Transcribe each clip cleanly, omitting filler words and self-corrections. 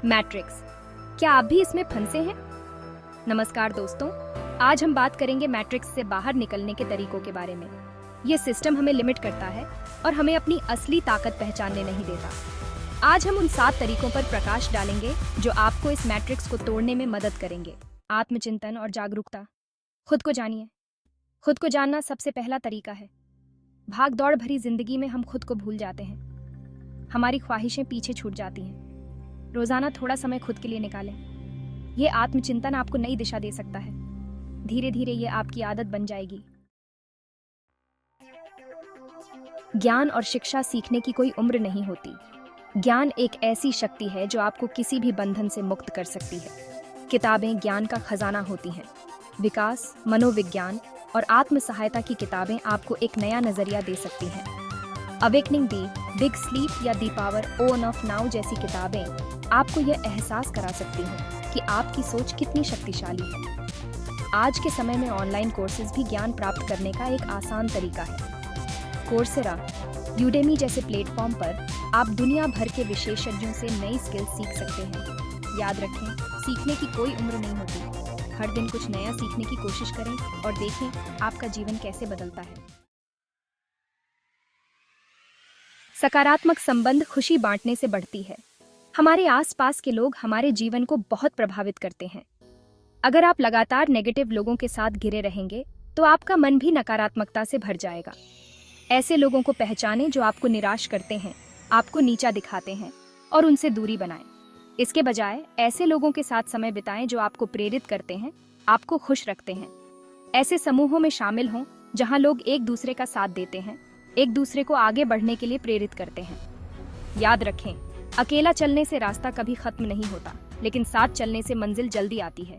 Matrix, क्या आप भी इसमें फंसे हैं? नमस्कार दोस्तों, आज हम बात करेंगे मैट्रिक्स से बाहर निकलने के तरीकों के बारे में। ये सिस्टम हमें लिमिट करता है और हमें अपनी असली ताकत पहचानने नहीं देता। आज हम उन 7 तरीकों पर प्रकाश डालेंगे जो आपको इस मैट्रिक्स को तोड़ने में मदद करेंगे। आत्मचिंतन और जागरूकता। खुद को जानिए। खुद को जानना सबसे पहला तरीका है। भाग दौड़ भरी जिंदगी में हम खुद को भूल जाते हैं। हमारी ख्वाहिशें पीछे छूट जाती हैं। रोजाना थोड़ा समय खुद के लिए निकालें। ये आत्मचिंतन आपको नई दिशा दे सकता है। धीरे धीरे ये आपकी आदत बन जाएगी। ज्ञान और शिक्षा सीखने की कोई उम्र नहीं होती। ज्ञान एक ऐसी शक्ति है जो आपको किसी भी बंधन से मुक्त कर सकती है। किताबें ज्ञान का खजाना होती हैं। विकास, मनोविज्ञान और आत्म सहायता की किताबें आपको एक नया नजरिया दे सकती हैं। अवेकनिंग दी, बिग स्लीप या the power own of now जैसी किताबें आपको यह एहसास करा सकती हैं कि आपकी सोच कितनी शक्तिशाली है। आज के समय में ऑनलाइन कोर्सेज भी ज्ञान प्राप्त करने का एक आसान तरीका है। कोर्सेरा, यूडेमी जैसे प्लेटफॉर्म पर आप दुनिया भर के विशेषज्ञों से नई स्किल्स सीख सकते हैं। याद रखें, सीखने की कोई उम्र नहीं होती। हर दिन कुछ नया सीखने की कोशिश करें और देखें आपका जीवन कैसे बदलता है। सकारात्मक संबंध खुशी बांटने से बढ़ती है। हमारे आसपास के लोग हमारे जीवन को बहुत प्रभावित करते हैं। अगर आप लगातार नेगेटिव लोगों के साथ घिरे रहेंगे तो आपका मन भी नकारात्मकता से भर जाएगा। ऐसे लोगों को पहचानें जो आपको निराश करते हैं, आपको नीचा दिखाते हैं और उनसे दूरी बनाएं। इसके बजाय ऐसे लोगों के साथ समय बिताएं जो आपको प्रेरित करते हैं, आपको खुश रखते हैं। ऐसे समूहों में शामिल हों जहां लोग एक दूसरे का साथ देते हैं, एक दूसरे को आगे बढ़ने के लिए प्रेरित करते हैं। याद रखें, अकेला चलने से रास्ता कभी खत्म नहीं होता, लेकिन साथ चलने से मंजिल जल्दी आती है।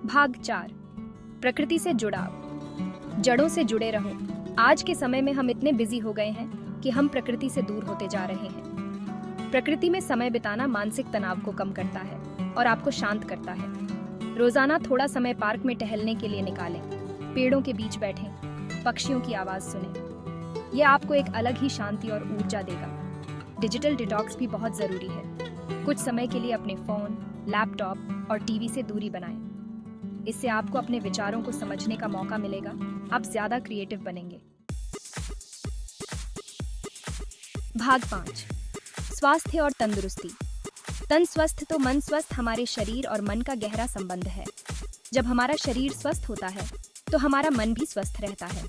भाग 4, प्रकृति से जुड़ाव। जड़ों से जुड़े रहो। आज के समय में हम इतने बिजी हो गए हैं कि हम प्रकृति से दूर होते जा रहे हैं। प्रकृति में समय बिताना मानसिक तनाव को कम करता है और आपको शांत करता है। रोजाना थोड़ा समय पार्क में टहलने के लिए निकालें। पेड़ों के बीच बैठें, पक्षियों की आवाज सुनें। यह आपको एक अलग ही शांति और ऊर्जा देगा। डिजिटल डिटॉक्स भी बहुत जरूरी है। कुछ समय के लिए अपने फोन, लैपटॉप और टीवी से दूरी बनाएं। इससे आपको अपने विचारों को समझने का मौका मिलेगा। आप ज्यादा क्रिएटिव बनेंगे। भाग 5, स्वास्थ्य और तंदुरुस्ती। तन स्वस्थ तो मन स्वस्थ। हमारे शरीर और मन का गहरा संबंध है। जब हमारा शरीर स्वस्थ होता है तो हमारा मन भी स्वस्थ रहता है।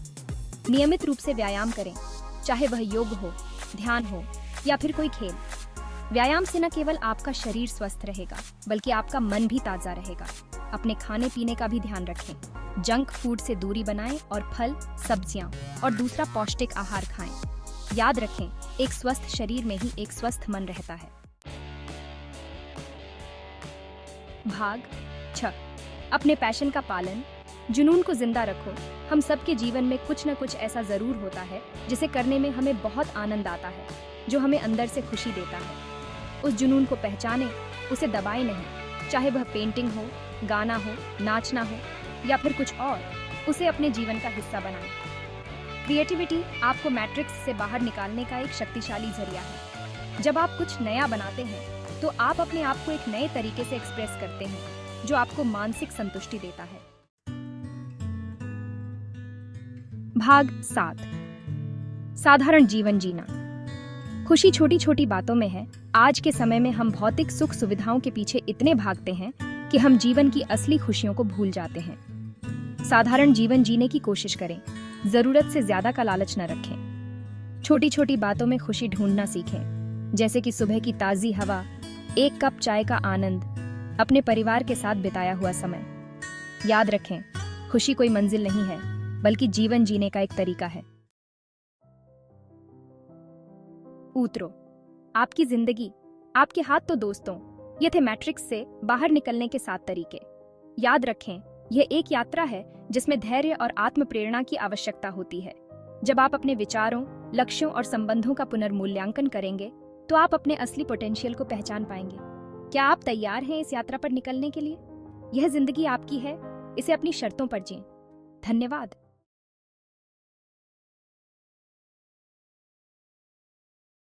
नियमित रूप से व्यायाम करें, चाहे वह योग हो, ध्यान हो या फिर कोई खेल। व्यायाम से न केवल आपका शरीर स्वस्थ रहेगा बल्कि आपका मन भी ताजा रहेगा। अपने खाने पीने का भी ध्यान रखें। जंक फूड से दूरी बनाएं और फल, सब्जियां और दूसरा पौष्टिक आहार खाएं। याद रखें, एक स्वस्थ शरीर में ही एक स्वस्थ मन रहता है। भाग 6, अपने पैशन का पालन। जुनून को जिंदा रखो। हम सबके जीवन में कुछ न कुछ ऐसा जरूर होता है जिसे करने में हमें बहुत आनंद आता है, जो हमें अंदर से खुशी देता है। उस जुनून को पहचानें, उसे दबाएं नहीं। चाहे वह पेंटिंग हो, गाना हो, नाचना हो या फिर कुछ और, उसे अपने जीवन का हिस्सा बनाएं। क्रिएटिविटी आपको मैट्रिक्स से बाहर निकालने का एक शक्तिशाली जरिया है। जब आप कुछ नया बनाते हैं तो आप अपने आप को एक नए तरीके से एक्सप्रेस करते हैं, जो आपको मानसिक संतुष्टि देता है। भाग 7, साधारण जीवन जीना। खुशी छोटी छोटी बातों में है। आज के समय में हम भौतिक सुख सुविधाओं के पीछे इतने भागते हैं कि हम जीवन की असली खुशियों को भूल जाते हैं। साधारण जीवन जीने की कोशिश करें। जरूरत से ज्यादा का लालच न रखें। छोटी छोटी बातों में खुशी ढूंढना सीखें, जैसे कि सुबह की ताजी हवा, एक कप चाय का आनंद, अपने परिवार के साथ बिताया हुआ समय। याद रखें, खुशी कोई मंजिल नहीं है बल्कि जीवन जीने का एक तरीका है। उतरो। आपकी जिंदगी, आपके हाथ। तो दोस्तों, ये थे मैट्रिक्स से बाहर निकलने के 7 तरीके। याद रखें, यह एक यात्रा है जिसमें धैर्य और आत्म प्रेरणा की आवश्यकता होती है। जब आप अपने विचारों, लक्ष्यों और संबंधों का पुनर्मूल्यांकन करेंगे तो आप अपने असली पोटेंशियल को पहचान पाएंगे। क्या आप तैयार हैं इस यात्रा पर निकलने के लिए? यह जिंदगी आपकी है, इसे अपनी शर्तों पर जिएं। धन्यवाद।